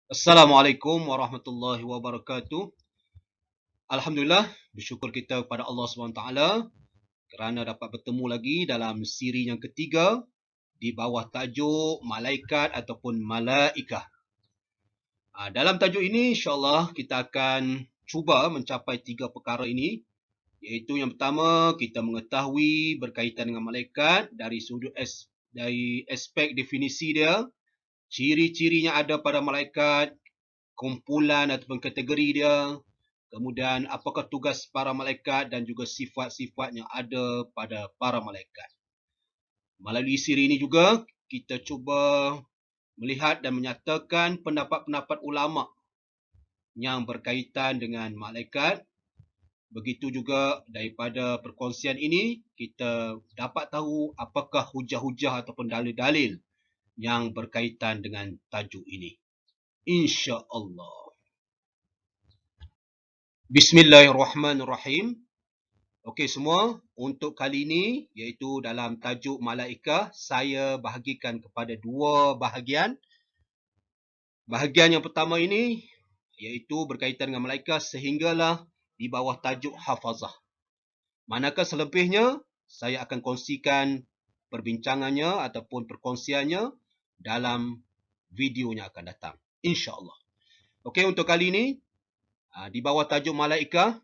Assalamualaikum warahmatullahi wabarakatuh. Alhamdulillah, bersyukur kita kepada Allah SWT kerana dapat bertemu lagi dalam siri yang ketiga di bawah tajuk Malaikat ataupun Malaikah. Dalam tajuk ini, insyaAllah kita akan cuba mencapai 3 perkara ini. Iaitu yang pertama, kita mengetahui berkaitan dengan malaikat dari aspek definisi dia, ciri-cirinya ada pada malaikat, kumpulan ataupun kategori dia, kemudian apakah tugas para malaikat dan juga sifat-sifat yang ada pada para malaikat. Melalui siri ini juga kita cuba melihat dan menyatakan pendapat-pendapat ulama yang berkaitan dengan malaikat. Begitu juga daripada perkongsian ini kita dapat tahu apakah hujah-hujah ataupun dalil-dalil yang berkaitan dengan tajuk ini. Insya-Allah. Bismillahirrahmanirrahim. Okey semua, untuk kali ini iaitu dalam tajuk Malaikah, saya bahagikan kepada dua bahagian. Bahagian yang pertama ini iaitu berkaitan dengan malaikat sehinggalah di bawah tajuk Hafazah. Manakah selebihnya saya akan kongsikan perbincangannya ataupun perkongsiannya dalam video yang akan datang, insya-Allah. Okey, untuk kali ini di bawah tajuk Malaikah,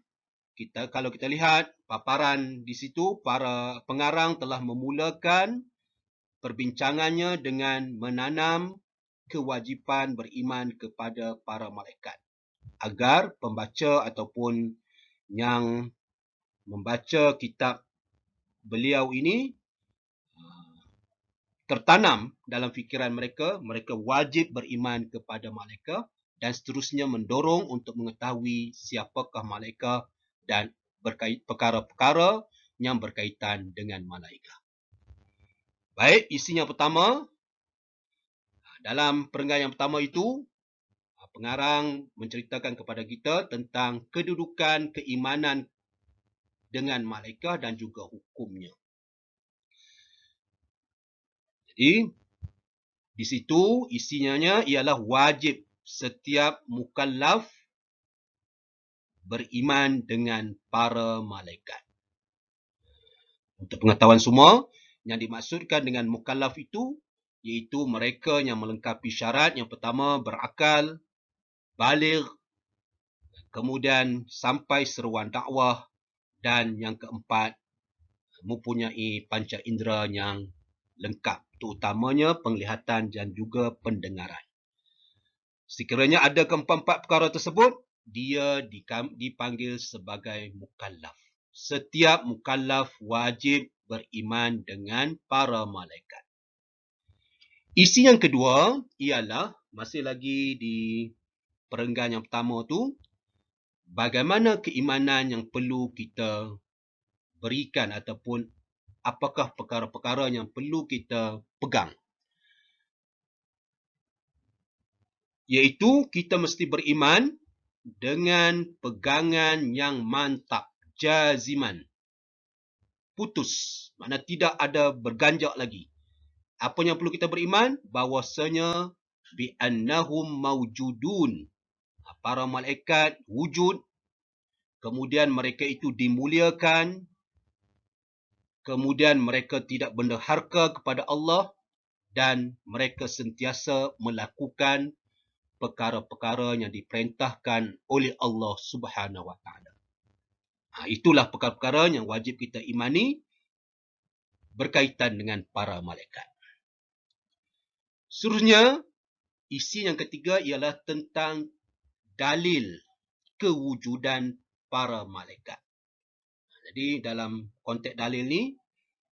kalau kita lihat paparan di situ, para pengarang telah memulakan perbincangannya dengan menanam kewajipan beriman kepada para malaikat, agar pembaca ataupun yang membaca kitab beliau ini tertanam dalam fikiran mereka, mereka wajib beriman kepada malaikat dan seterusnya mendorong untuk mengetahui siapakah malaikat dan perkara-perkara yang berkaitan dengan malaikat. Baik, isinya pertama. Dalam perenggan yang pertama itu, pengarang menceritakan kepada kita tentang kedudukan keimanan dengan malaikat dan juga hukumnya. Jadi, di situ isinya ialah wajib setiap mukallaf beriman dengan para malaikat. Untuk pengetahuan semua, yang dimaksudkan dengan mukallaf itu iaitu mereka yang melengkapi syarat. Yang pertama, berakal, baligh, kemudian sampai seruan dakwah, dan yang keempat, mempunyai panca indera yang lengkap, terutamanya penglihatan dan juga pendengaran. Sekiranya ada keempat-empat perkara tersebut, dia dipanggil sebagai mukallaf. Setiap mukallaf wajib beriman dengan para malaikat. Isi yang kedua ialah, masih lagi di perenggan yang pertama tu, bagaimana keimanan yang perlu kita berikan ataupun apakah perkara-perkara yang perlu kita pegang. Iaitu kita mesti beriman dengan pegangan yang mantap, jaziman, putus, makna tidak ada berganjak lagi. Apa yang perlu kita beriman? Bahawasanya bi'annahum mawjudun, para malaikat wujud, kemudian mereka itu dimuliakan, kemudian mereka tidak berharga kepada Allah, dan mereka sentiasa melakukan perkara-perkara yang diperintahkan oleh Allah Subhanahu Wa Taala. Itulah perkara-perkara yang wajib kita imani berkaitan dengan para malaikat. Seterusnya, isi yang ketiga ialah tentang dalil kewujudan para malaikat. Jadi dalam konteks dalil ni,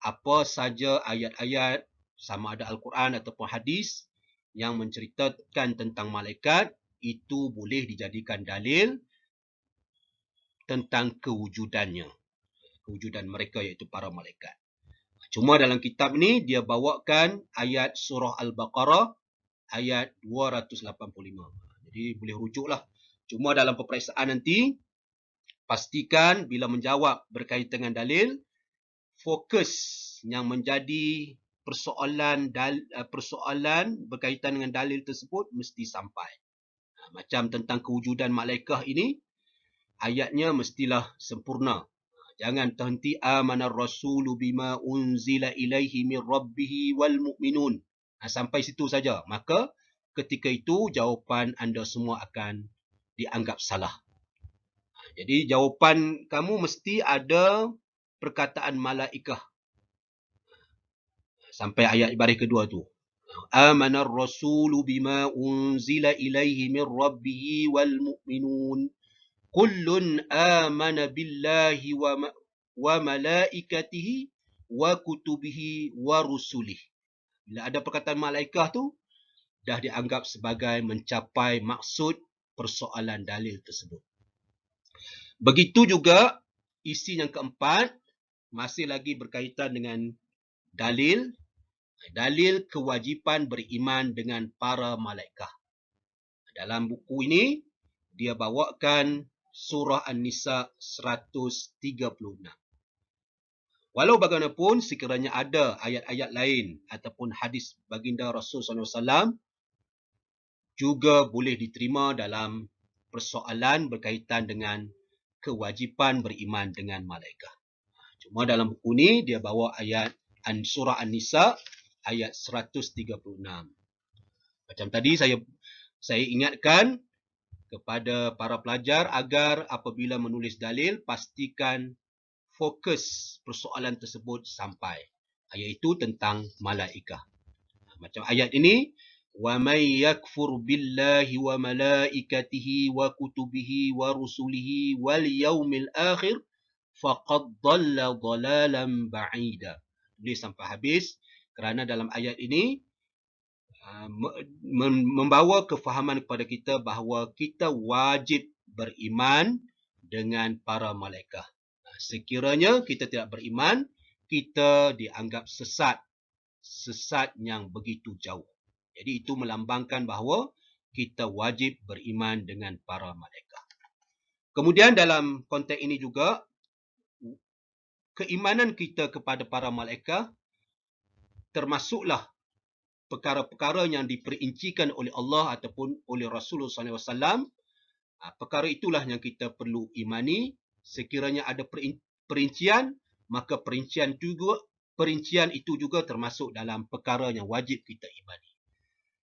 apa saja ayat-ayat sama ada Al-Quran ataupun hadis yang menceritakan tentang malaikat, itu boleh dijadikan dalil tentang kewujudannya. Kewujudan mereka iaitu para malaikat. Cuma dalam kitab ni dia bawakan ayat surah Al-Baqarah ayat 285. Jadi boleh rujuklah. Cuma dalam peperiksaan nanti, pastikan bila menjawab berkaitan dengan dalil, fokus yang menjadi persoalan berkaitan dengan dalil tersebut mesti sampai. Macam tentang kewujudan malaikah ini, ayatnya mestilah sempurna. Jangan terhenti amanar rasulu bima unzila ilaihi min rabbih wal mu'minun. Sampai situ saja. Maka ketika itu jawapan anda semua akan dianggap salah. Jadi jawapan kamu mesti ada perkataan malaikah. Sampai ayat baris kedua tu. Amanar rasulu bima unzila ilaihi min rabbih wal mu'minun. Kullun amana billahi wa malaikatihi wa kutubihi wa rusulih. Bila ada perkataan malaikah tu, dah dianggap sebagai mencapai maksud persoalan dalil tersebut. Begitu juga isi yang keempat, masih lagi berkaitan dengan dalil. Dalil kewajipan beriman dengan para malaikat. Dalam buku ini, dia bawakan surah An-Nisa 136. Walau bagaimanapun, sekiranya ada ayat-ayat lain ataupun hadis baginda Rasul SAW, juga boleh diterima dalam persoalan berkaitan dengan kewajipan beriman dengan malaikat. Cuma dalam buku ini, dia bawa ayat surah An-Nisa ayat 136. Macam tadi saya ingatkan kepada para pelajar agar apabila menulis dalil, pastikan fokus persoalan tersebut sampai, iaitu tentang malaikah. Macam ayat ini, wa may yakfur billahi wa malaikatihi wa kutubihi wa rusulihi wal yaumil akhir faqad dhalla dhalalan ba'ida. Tulis sampai habis, kerana dalam ayat ini membawa kefahaman kepada kita bahawa kita wajib beriman dengan para malaikat. Sekiranya kita tidak beriman, kita dianggap sesat. Sesat yang begitu jauh. Jadi itu melambangkan bahawa kita wajib beriman dengan para malaikat. Kemudian dalam konteks ini juga, keimanan kita kepada para malaikat termasuklah perkara-perkara yang diperincikan oleh Allah ataupun oleh Rasulullah SAW. Perkara itulah yang kita perlu imani. Sekiranya ada perincian, maka perincian itu juga termasuk dalam perkara yang wajib kita imani.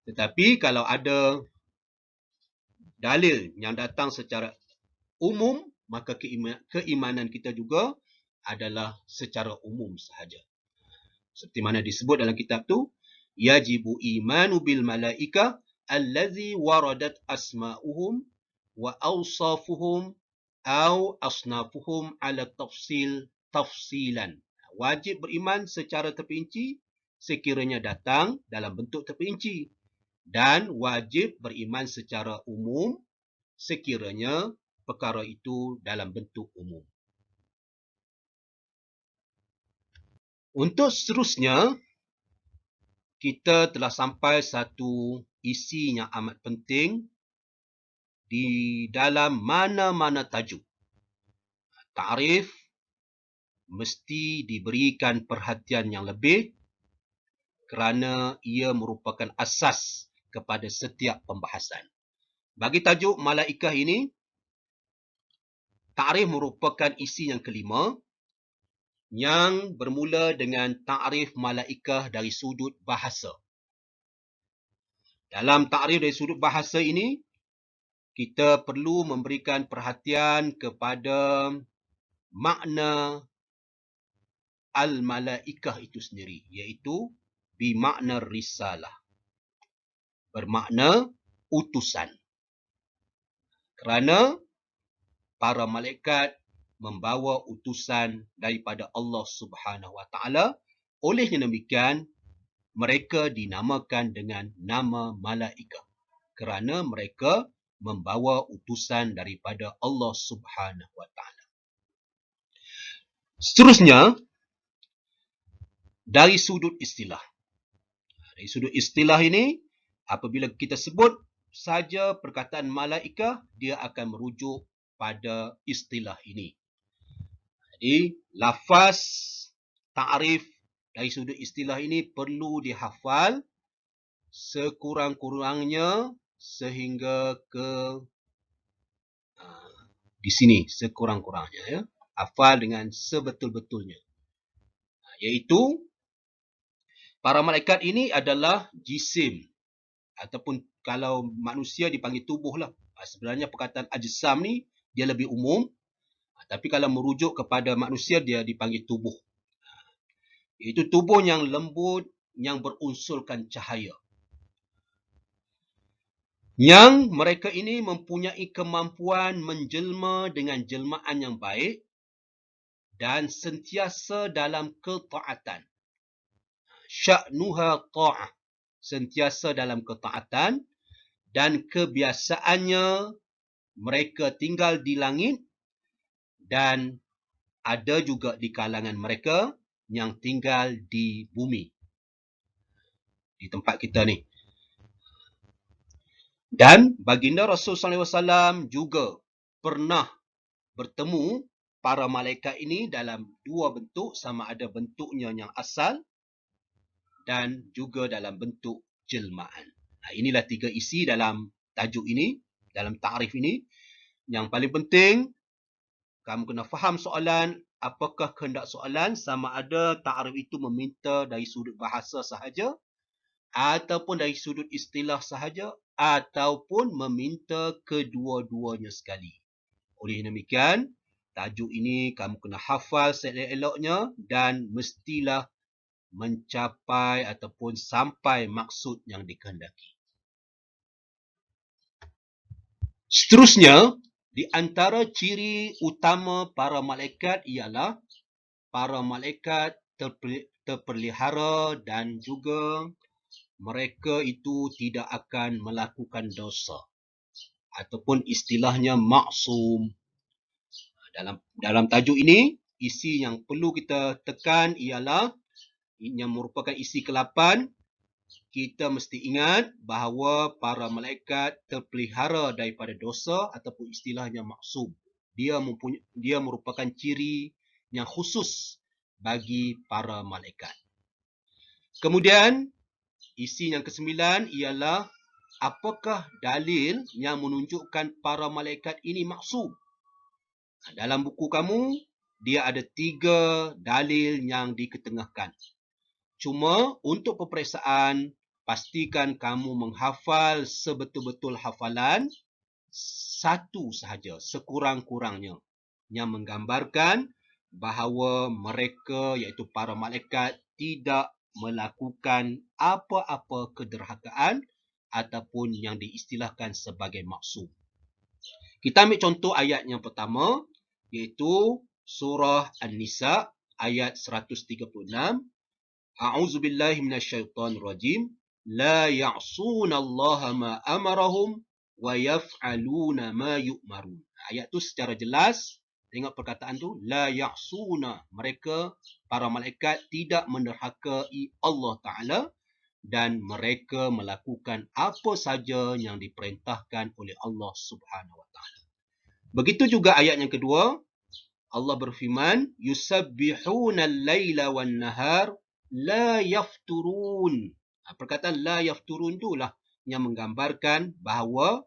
Tetapi kalau ada dalil yang datang secara umum, maka keimanan kita juga adalah secara umum sahaja. Seperti mana disebut dalam kitab tu, yajibu imanu bil malaika allazi waradat asma'uhum wa awsafuhum au asnafuhum ala tafsilan. Wajib beriman secara terperinci sekiranya datang dalam bentuk terperinci, dan wajib beriman secara umum sekiranya perkara itu dalam bentuk umum. Untuk seterusnya, kita telah sampai satu isi yang amat penting di dalam mana-mana tajuk. Ta'rif mesti diberikan perhatian yang lebih kerana ia merupakan asas kepada setiap pembahasan. Bagi tajuk malaikah ini, ta'rif merupakan isi yang kelima yang bermula dengan ta'rif malaikah dari sudut bahasa. Dalam ta'rif dari sudut bahasa ini, kita perlu memberikan perhatian kepada makna al-malaikah itu sendiri, iaitu bimakna risalah, bermakna utusan. Kerana para malaikat membawa utusan daripada Allah Subhanahu Wa Taala, olehnya demikian mereka dinamakan dengan nama malaikah kerana mereka membawa utusan daripada Allah Subhanahu Wa Taala. Seterusnya, dari sudut istilah. Dari sudut istilah ini, apabila kita sebut saja perkataan malaikah, dia akan merujuk pada istilah ini. Jadi, lafaz ta'rif dari sudut istilah ini perlu dihafal sekurang-kurangnya sehingga ke di sini sekurang-kurangnya, ya. Hafal dengan sebetul-betulnya. Iaitu para malaikat ini adalah jisim, ataupun kalau manusia dipanggil tubuh lah. Sebenarnya perkataan ajsam ni dia lebih umum, tapi kalau merujuk kepada manusia dia dipanggil tubuh. Iaitu tubuh yang lembut, yang berunsurkan cahaya. Yang mereka ini mempunyai kemampuan menjelma dengan jelmaan yang baik dan sentiasa dalam ketaatan. Sya'nuha ta'ah. Sentiasa dalam ketaatan dan kebiasaannya mereka tinggal di langit dan ada juga di kalangan mereka yang tinggal di bumi. Di tempat kita ni. Dan baginda Rasulullah SAW juga pernah bertemu para malaikat ini dalam dua bentuk, sama ada bentuknya yang asal dan juga dalam bentuk jelmaan. Inilah tiga isi dalam tajuk ini, dalam ta'rif ini. Yang paling penting, kamu kena faham soalan, apakah kehendak soalan, sama ada ta'rif itu meminta dari sudut bahasa sahaja, ataupun dari sudut istilah sahaja, ataupun meminta kedua-duanya sekali. Oleh demikian, tajuk ini kamu kena hafal seelok-eloknya dan mestilah mencapai ataupun sampai maksud yang dikehendaki. Seterusnya, di antara ciri utama para malaikat ialah para malaikat terpelihara dan juga mereka itu tidak akan melakukan dosa. Ataupun istilahnya maksum. Dalam tajuk ini, isi yang perlu kita tekan ialah yang merupakan isi ke-8. Kita mesti ingat bahawa para malaikat terpelihara daripada dosa ataupun istilahnya maksum. Dia merupakan ciri yang khusus bagi para malaikat. Kemudian, isi yang ke-9 ialah apakah dalil yang menunjukkan para malaikat ini maksum? Dalam buku kamu, dia ada 3 dalil yang diketengahkan. Cuma untuk peperiksaan, pastikan kamu menghafal sebetul-betul hafalan satu sahaja, sekurang-kurangnya, yang menggambarkan bahawa mereka, iaitu para malaikat, tidak melakukan apa-apa kederhakaan ataupun yang diistilahkan sebagai maksum. Kita ambil contoh ayat yang pertama, iaitu surah An-Nisa ayat 136. A'udzubillahi minasyaitonirrajim. La ya'sunallaha ma amarahum wa yaf'aluna ma yu'marun. Ayat tu secara jelas, tengok perkataan tu, la ya'suna, mereka para malaikat tidak menderhakai Allah Taala dan mereka melakukan apa saja yang diperintahkan oleh Allah Subhanahu Wa Taala. Begitu juga ayat yang kedua, Allah berfirman, yusabbihuna al-laila wan-nahar la yafturun. Perkataan la yafturun itulah yang menggambarkan bahawa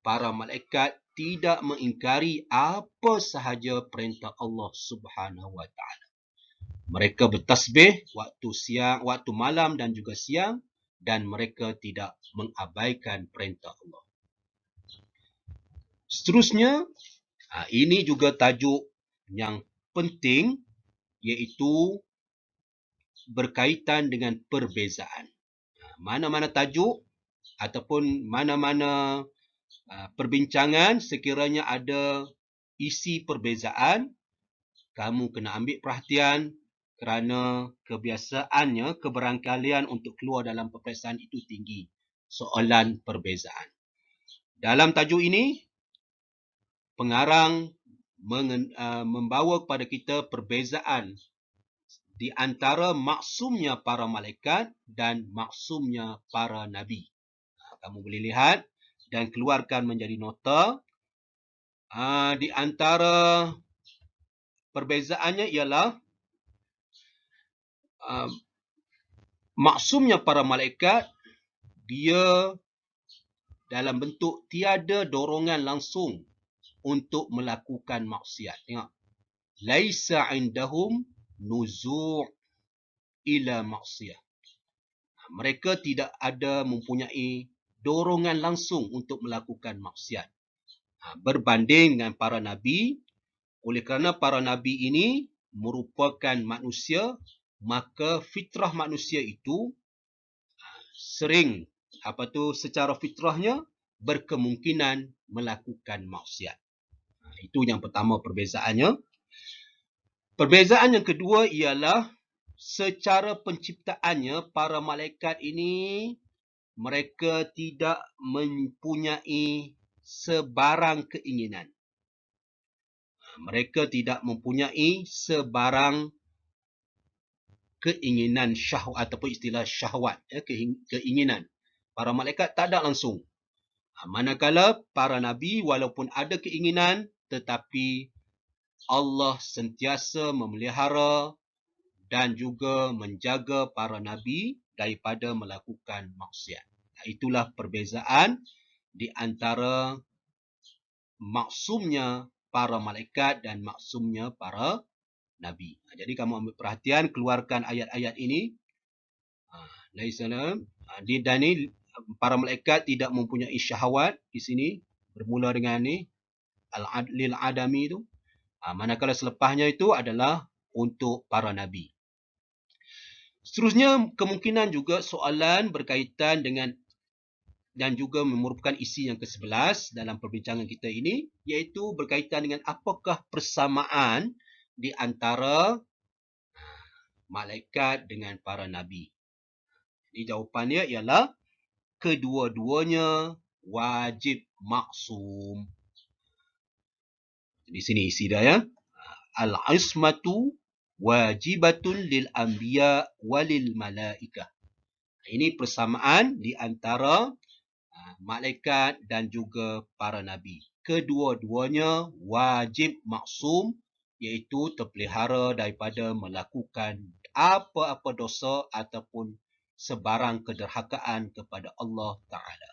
para malaikat tidak mengingkari apa sahaja perintah Allah Subhanahu Wa Taala. Mereka bertasbih waktu siang, waktu malam dan juga siang, dan mereka tidak mengabaikan perintah Allah. Seterusnya, ini juga tajuk yang penting, iaitu berkaitan dengan perbezaan. Mana-mana tajuk ataupun mana-mana perbincangan sekiranya ada isi perbezaan, kamu kena ambil perhatian kerana kebiasaannya, keberangkalian untuk keluar dalam peperiksaan itu tinggi. Soalan perbezaan. Dalam tajuk ini, pengarang membawa kepada kita perbezaan di antara maksumnya para malaikat dan maksumnya para nabi. Kamu boleh lihat dan keluarkan menjadi nota. Di antara perbezaannya ialah maksumnya para malaikat, dia dalam bentuk tiada dorongan langsung untuk melakukan maksiat. Tengok. Laisa indahum nuzu' ila maksiyah. Mereka tidak ada mempunyai dorongan langsung untuk melakukan maksiat. Berbanding dengan para nabi, oleh kerana para nabi ini merupakan manusia, maka fitrah manusia itu sering secara fitrahnya berkemungkinan melakukan maksiat. Itu yang pertama perbezaannya. Perbezaan yang kedua ialah secara penciptaannya para malaikat ini mereka tidak mempunyai sebarang keinginan. Mereka tidak mempunyai sebarang keinginan syahwat ataupun istilah syahwat, keinginan. Para malaikat tak ada langsung. Manakala para nabi walaupun ada keinginan, tetapi Allah sentiasa memelihara dan juga menjaga para nabi daripada melakukan maksiat. Itulah perbezaan di antara maksumnya para malaikat dan maksumnya para nabi. Jadi kamu ambil perhatian, keluarkan ayat-ayat ini. Dan ini para malaikat tidak mempunyai syahwat di sini, bermula dengan ni al-adlil adami itu. Manakala selepasnya itu adalah untuk para nabi. Seterusnya, kemungkinan juga soalan berkaitan dengan dan juga merupakan isi yang ke-11 dalam perbincangan kita ini, iaitu berkaitan dengan apakah persamaan di antara malaikat dengan para nabi. Jadi jawapannya ialah kedua-duanya wajib maksum. Di sini isi dia ya. Al-ismatu wajibatun lil anbiya walil malaikah. Ini persamaan di antara malaikat dan juga para nabi. Kedua-duanya wajib maksum, iaitu terpelihara daripada melakukan apa-apa dosa ataupun sebarang kederhakaan kepada Allah Ta'ala.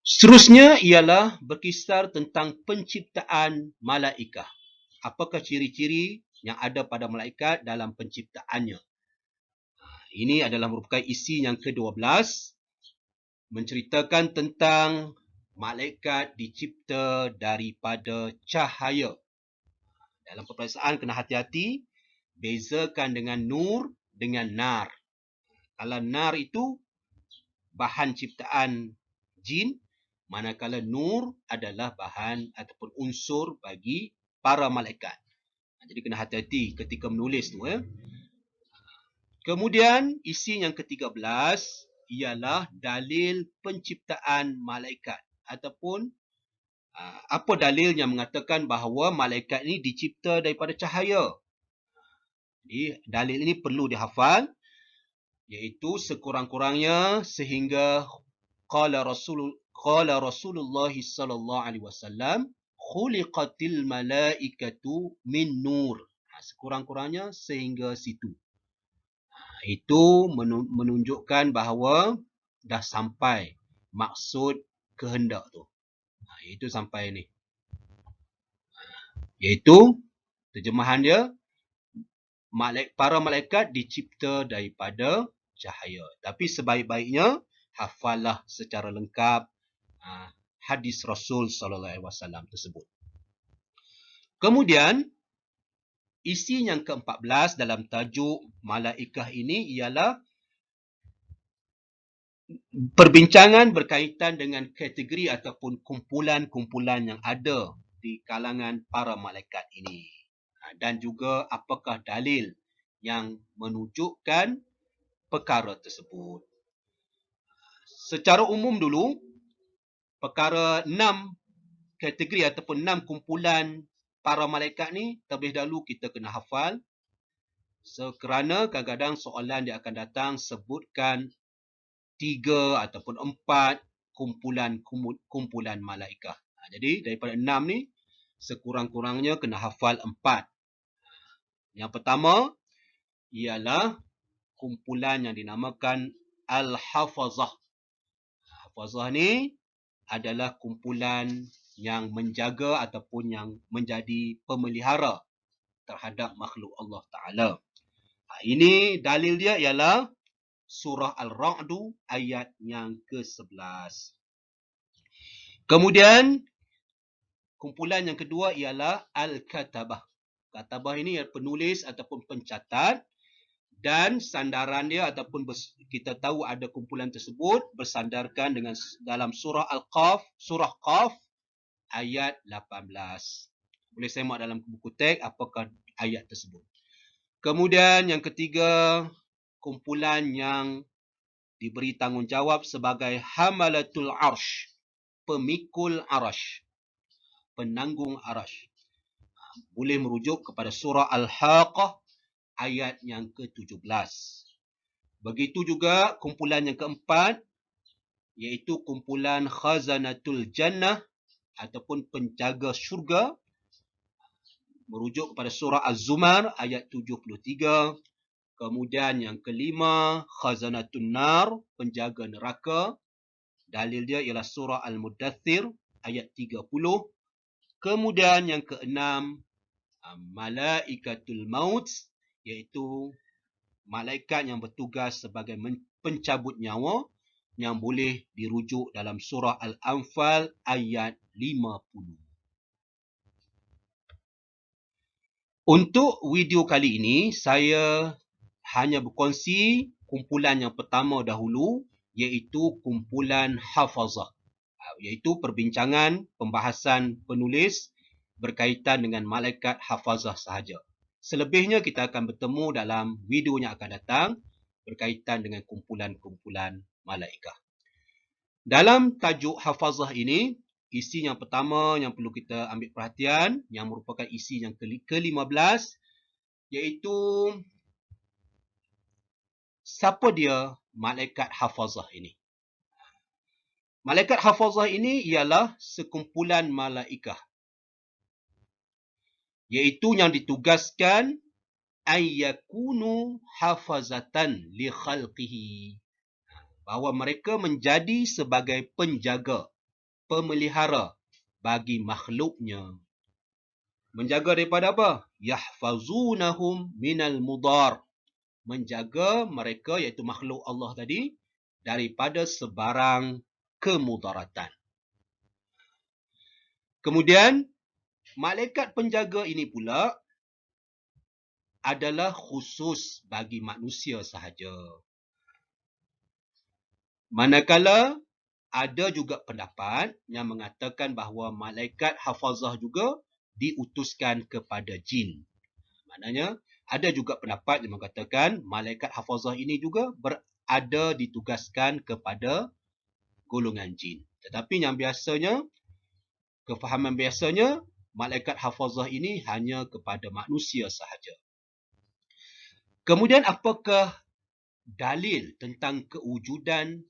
Seterusnya ialah berkisar tentang penciptaan malaikah. Apakah ciri-ciri yang ada pada malaikat dalam penciptaannya? Ini adalah merupakan isi yang ke-12, menceritakan tentang malaikat dicipta daripada cahaya. Dalam peperiksaan kena hati-hati, bezakan dengan nur dengan nar. Kalau nar itu bahan ciptaan jin, manakala nur adalah bahan ataupun unsur bagi para malaikat. Jadi kena hati-hati ketika menulis tu. Kemudian isi yang ke-13 ialah dalil penciptaan malaikat ataupun apa dalil yang mengatakan bahawa malaikat ini dicipta daripada cahaya. Jadi dalil ini perlu dihafal, iaitu sekurang-kurangnya sehingga qala Rasulullah sallallahu alaihi wasallam khuliqatil malaikatu min nur. Sekurang-kurangnya sehingga situ. Itu menunjukkan bahawa dah sampai maksud kehendak tu. Itu sampai ni. Iaitu terjemahan dia, para malaikat dicipta daripada cahaya. Tapi sebaik-baiknya hafallah secara lengkap hadis Rasul sallallahu alaihi wasallam tersebut. Kemudian isi yang ke-14 dalam tajuk malaikah ini ialah perbincangan berkaitan dengan kategori ataupun kumpulan-kumpulan yang ada di kalangan para malaikat ini. Dan juga apakah dalil yang menunjukkan perkara tersebut. Secara umum dulu, perkara 6 kategori ataupun 6 kumpulan para malaikat ni terlebih dahulu kita kena hafal. Kerana kadang-kadang soalan dia akan datang sebutkan 3 ataupun 4 kumpulan malaikat. Jadi daripada 6 ni sekurang-kurangnya kena hafal 4. Yang pertama ialah kumpulan yang dinamakan Al-Hafazah. Hafazah ni adalah kumpulan yang menjaga ataupun yang menjadi pemelihara terhadap makhluk Allah Ta'ala. Ini dalil dia ialah surah Al-Ra'du ayat yang ke-11. Kemudian, kumpulan yang kedua ialah Al-Katabah. Katabah ini ialah penulis ataupun pencatat, dan sandaran dia ataupun kita tahu ada kumpulan tersebut bersandarkan dengan dalam surah Al-Qaf, surah Qaf ayat 18. Boleh semak dalam buku teks apakah ayat tersebut. Kemudian yang ketiga, kumpulan yang diberi tanggungjawab sebagai Hamalatul Arsh, pemikul Arash, penanggung Arash. Boleh merujuk kepada surah Al-Haqqah ayat yang ke-17. Begitu juga kumpulan yang keempat, iaitu kumpulan Khazanatul Jannah ataupun penjaga syurga, merujuk kepada surah Az-Zumar ayat 73. Kemudian yang kelima, Khazanatun Nar, penjaga neraka. Dalil dia ialah surah Al-Muddathir ayat 30. Kemudian yang keenam, Malaikatul Maut, iaitu malaikat yang bertugas sebagai pencabut nyawa, yang boleh dirujuk dalam surah Al-Anfal ayat 50. Untuk video kali ini, saya hanya berkongsi kumpulan yang pertama dahulu, iaitu kumpulan Hafazah. Iaitu perbincangan, pembahasan penulis berkaitan dengan malaikat Hafazah sahaja. Selebihnya kita akan bertemu dalam video yang akan datang berkaitan dengan kumpulan-kumpulan malaikat. Dalam tajuk Hafazah ini, isi yang pertama yang perlu kita ambil perhatian, yang merupakan isi yang ke-15, iaitu siapa dia malaikat Hafazah ini. Malaikat Hafazah ini ialah sekumpulan malaikat, iaitu yang ditugaskan ayyakunu hafazatan li khalqihi, bahawa mereka menjadi sebagai penjaga, pemelihara bagi makhluknya. Menjaga daripada apa? Yahfazunahum minal mudar, menjaga mereka iaitu makhluk Allah tadi daripada sebarang kemudaratan. Kemudian malaikat penjaga ini pula adalah khusus bagi manusia sahaja. Manakala ada juga pendapat yang mengatakan bahawa malaikat hafazah juga diutuskan kepada jin. Maknanya ada juga pendapat yang mengatakan malaikat hafazah ini juga berada ditugaskan kepada golongan jin. Tetapi yang biasanya, kefahaman biasanya, malaikat hafazah ini hanya kepada manusia sahaja. Kemudian apakah dalil tentang kewujudan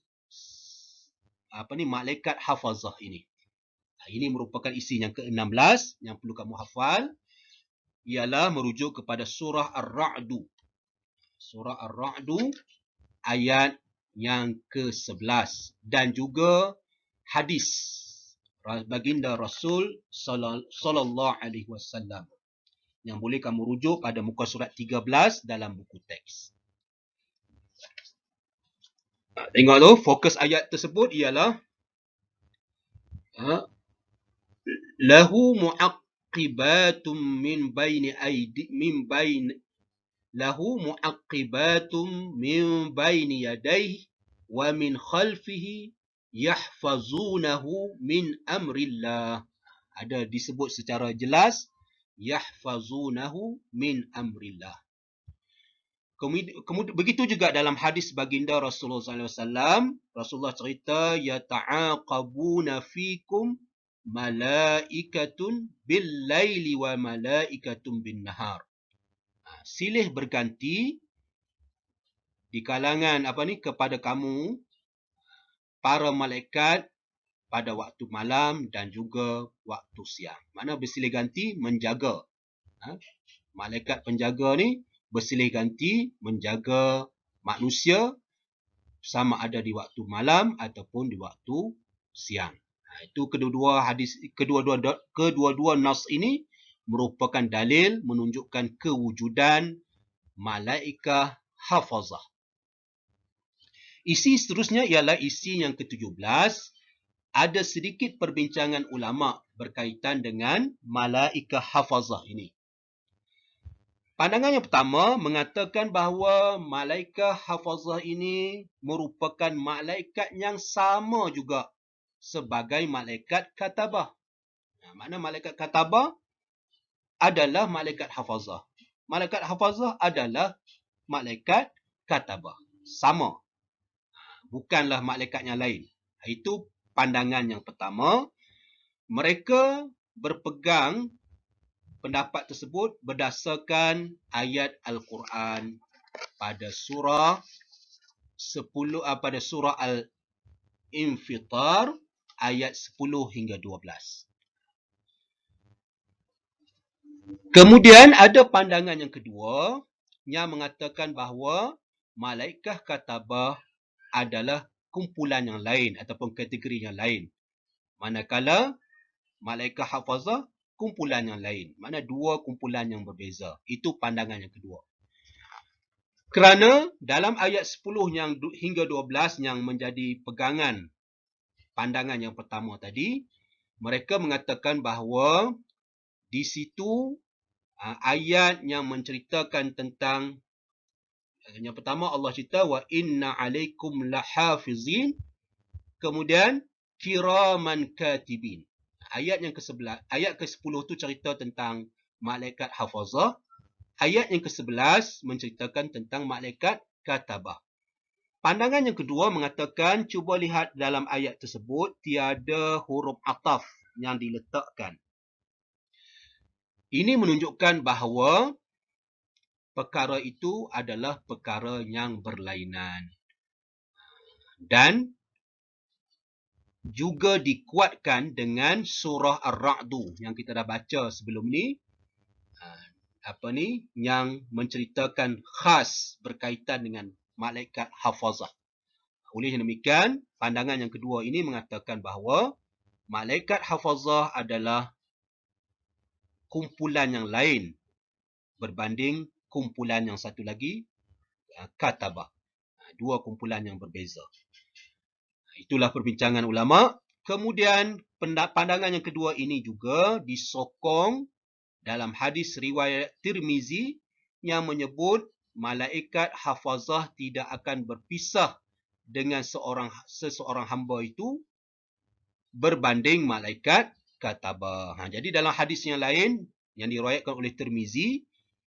malaikat hafazah ini? Ini merupakan isi yang ke-16 yang perlu kamu hafal, ialah merujuk kepada surah Ar-Ra'du. Surah Ar-Ra'du ayat yang ke-11 dan juga hadis baginda Rasul sallallahu alaihi wasallam yang boleh kamu rujuk pada muka surat 13 dalam buku teks. Tengok tu, fokus ayat tersebut ialah lahu mu'aqibatum min baini yadayhi wa min khalfihi yahfazunahu min amrillah. Ada disebut secara jelas yahfazunahu min amrillah. Kemudian begitu juga dalam hadis baginda Rasulullah SAW, Rasulullah cerita yata'aqabuna fikum malaikatun bil laili wa malaikatun bin nahar. Silih berganti di kalangan kepada kamu para malaikat pada waktu malam dan juga waktu siang. Mana bersilih ganti menjaga. Malaikat penjaga ni bersilih ganti menjaga manusia sama ada di waktu malam ataupun di waktu siang. Itu kedua-dua nas ini merupakan dalil menunjukkan kewujudan malaikah hafazah. Isi seterusnya ialah isi yang ke-17. Ada sedikit perbincangan ulama berkaitan dengan malaikah hafazah ini. Pandangan yang pertama mengatakan bahawa malaikah hafazah ini merupakan malaikat yang sama juga sebagai malaikat katabah. Makna malaikat katabah adalah malaikat hafazah. Malaikat hafazah adalah malaikat katabah. Sama. Bukanlah malaikat yang lain. Itu pandangan yang pertama. Mereka berpegang pendapat tersebut berdasarkan ayat Al-Quran pada surah 10 pada surah Al-Infitar ayat 10 hingga 12. Kemudian ada pandangan yang kedua yang mengatakan bahawa malaikat katabah adalah kumpulan yang lain ataupun kategori yang lain. Manakala malaikat hafazah kumpulan yang lain. Mana dua kumpulan yang berbeza. Itu pandangan yang kedua. Kerana dalam ayat 10 yang hingga 12 yang menjadi pegangan pandangan yang pertama tadi, mereka mengatakan bahawa di situ ayat yang menceritakan tentang yang pertama Allah cerita wa inna alaikum lahafizin, kemudian kiraman katibin. Ayat yang ke-11, ayat ke-10 tu cerita tentang malaikat hafazah. Ayat yang ke-11 menceritakan tentang malaikat katabah. Pandangan yang kedua mengatakan cuba lihat dalam ayat tersebut tiada huruf ataf yang diletakkan. Ini menunjukkan bahawa perkara itu adalah perkara yang berlainan. Dan juga dikuatkan dengan surah Ar-Ra'du yang kita dah baca sebelum ni. Yang menceritakan khas berkaitan dengan malaikat hafazah. Oleh demikian, pandangan yang kedua ini mengatakan bahawa malaikat hafazah adalah kumpulan yang lain berbanding kumpulan yang satu lagi, katabah. Dua kumpulan yang berbeza. Itulah perbincangan ulama. Kemudian pandangan yang kedua ini juga disokong dalam hadis riwayat Tirmizi yang menyebut malaikat hafazah tidak akan berpisah dengan seseorang hamba itu berbanding malaikat katabah. Jadi dalam hadis yang lain yang diriwayatkan oleh Tirmizi,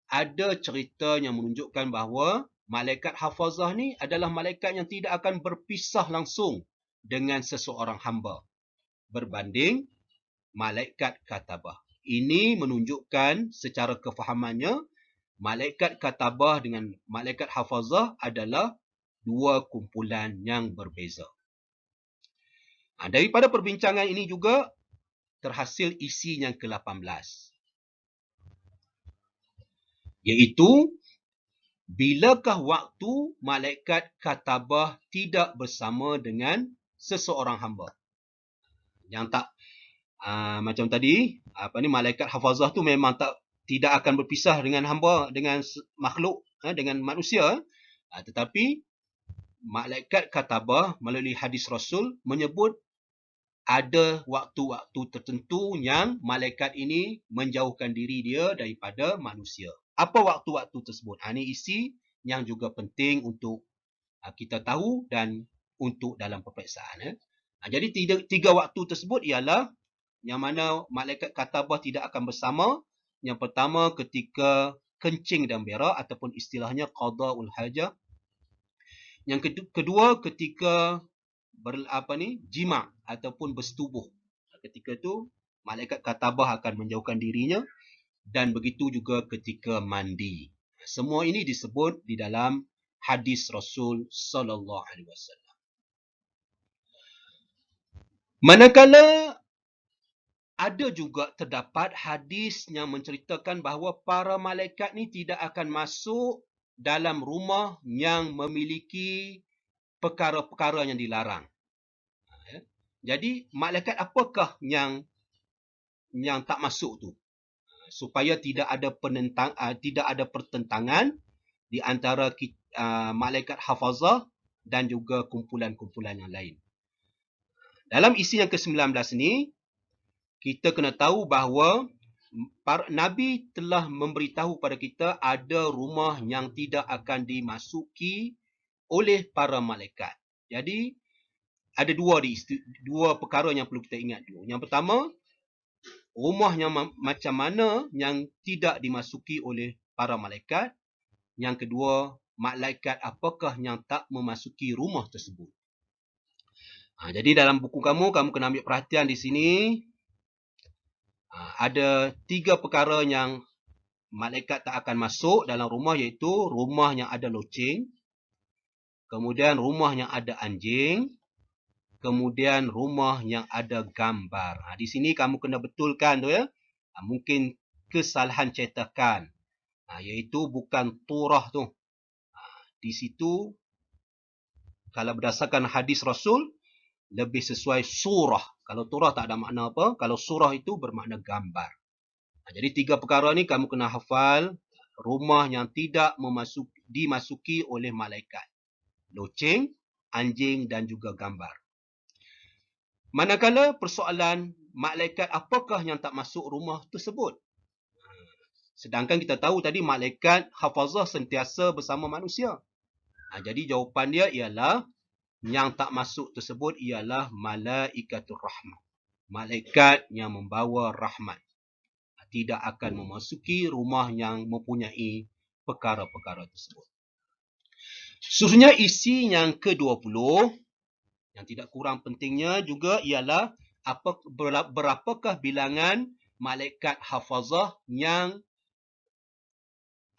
ada cerita yang menunjukkan bahawa malaikat hafazah ni adalah malaikat yang tidak akan berpisah langsung dengan seseorang hamba berbanding malaikat katabah. Ini menunjukkan secara kefahamannya malaikat katabah dengan malaikat hafazah adalah dua kumpulan yang berbeza. Daripada perbincangan ini juga terhasil isi yang ke-18. Iaitu, bilakah waktu malaikat katabah tidak bersama dengan seseorang hamba? Yang tak macam tadi, malaikat hafazah tu memang tidak akan berpisah dengan hamba, dengan makhluk, dengan manusia. Tetapi malaikat katabah melalui hadis Rasul menyebut ada waktu-waktu tertentu yang malaikat ini menjauhkan diri dia daripada manusia. Apa waktu-waktu tersebut? Ini isi yang juga penting untuk kita tahu dan untuk dalam peperiksaan. Jadi tiga waktu tersebut ialah yang mana malaikat katabah tidak akan bersama. Yang pertama ketika kencing dan berak ataupun istilahnya qada'ul hajah. Yang kedua ketika jima' ataupun bersetubuh. Ketika itu malaikat katabah akan menjauhkan dirinya, dan begitu juga ketika mandi. Semua ini disebut di dalam hadis Rasul sallallahu alaihi wasallam. Manakala ada juga terdapat hadis yang menceritakan bahawa para malaikat ni tidak akan masuk dalam rumah yang memiliki perkara-perkara yang dilarang. Ya. Jadi malaikat apakah yang tak masuk tu? Supaya tidak ada tidak ada pertentangan di antara malaikat hafazah dan juga kumpulan-kumpulan yang lain. Dalam isi yang ke-19 ni, kita kena tahu bahawa para Nabi telah memberitahu pada kita ada rumah yang tidak akan dimasuki oleh para malaikat. Jadi, ada dua perkara yang perlu kita ingat dulu. Yang pertama, rumah yang macam mana yang tidak dimasuki oleh para malaikat. Yang kedua, malaikat apakah yang tak memasuki rumah tersebut. Jadi dalam buku kamu kena ambil perhatian di sini. Ada 3 perkara yang malaikat tak akan masuk dalam rumah, iaitu rumah yang ada loceng, kemudian rumah yang ada anjing, kemudian rumah yang ada gambar. Di sini kamu kena betulkan tu ya. Mungkin kesalahan cetakan. Iaitu bukan turah tu. Di situ kalau berdasarkan hadis Rasul lebih sesuai surah. Kalau turah tak ada makna apa. Kalau surah itu bermakna gambar. Jadi 3 perkara ni kamu kena hafal. Rumah yang tidak dimasuki oleh malaikat. Loceng, anjing dan juga gambar. Manakala persoalan malaikat apakah yang tak masuk rumah tersebut. Sedangkan kita tahu tadi malaikat hafazah sentiasa bersama manusia. Jadi jawapan dia ialah yang tak masuk tersebut ialah malaikatur rahmat. Malaikat yang membawa rahmat. Tidak akan memasuki rumah yang mempunyai perkara-perkara tersebut. Seterusnya isi yang ke-20, yang tidak kurang pentingnya juga ialah berapakah bilangan malaikat hafazah yang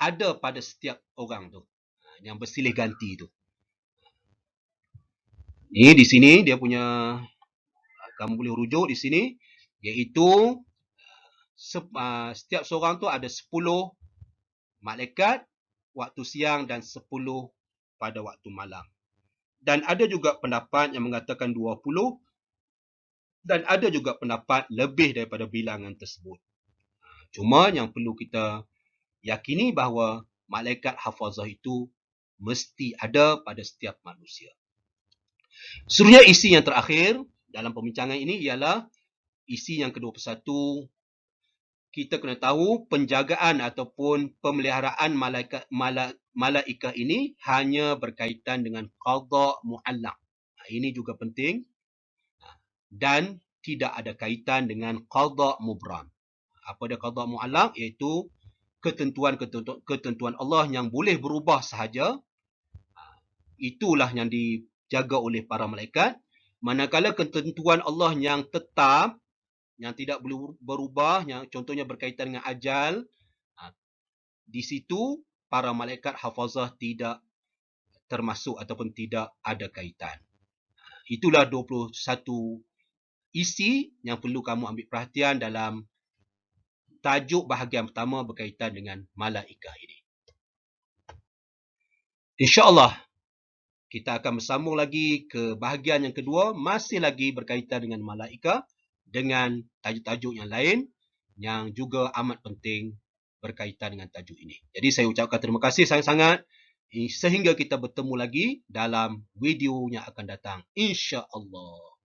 ada pada setiap orang tu. Yang bersilih ganti tu. Ni di sini dia punya, kamu boleh rujuk di sini, iaitu setiap seorang tu ada 10 malaikat waktu siang dan 10 pada waktu malam. Dan ada juga pendapat yang mengatakan 20 dan ada juga pendapat lebih daripada bilangan tersebut. Cuma yang perlu kita yakini bahawa malaikat hafazah itu mesti ada pada setiap manusia. Seterusnya isi yang terakhir dalam pembincangan ini ialah isi yang ke-21. Kita kena tahu penjagaan ataupun pemeliharaan malaikat ini hanya berkaitan dengan qada mu'allaq. Ini juga penting. Dan tidak ada kaitan dengan qada mubram. Apa dia qada mu'allaq? Iaitu ketentuan Allah yang boleh berubah sahaja. Itulah yang dijaga oleh para malaikat. Manakala ketentuan Allah yang tetap, yang tidak boleh berubah, yang contohnya berkaitan dengan ajal, di situ para malaikat hafazah tidak termasuk ataupun tidak ada kaitan. Itulah 21 isi yang perlu kamu ambil perhatian dalam tajuk bahagian pertama berkaitan dengan malaikat ini. InsyaAllah kita akan bersambung lagi ke bahagian yang kedua, masih lagi berkaitan dengan malaikat, dengan tajuk-tajuk yang lain yang juga amat penting berkaitan dengan tajuk ini. Jadi saya ucapkan terima kasih sangat-sangat sehingga kita bertemu lagi dalam video yang akan datang. InsyaAllah.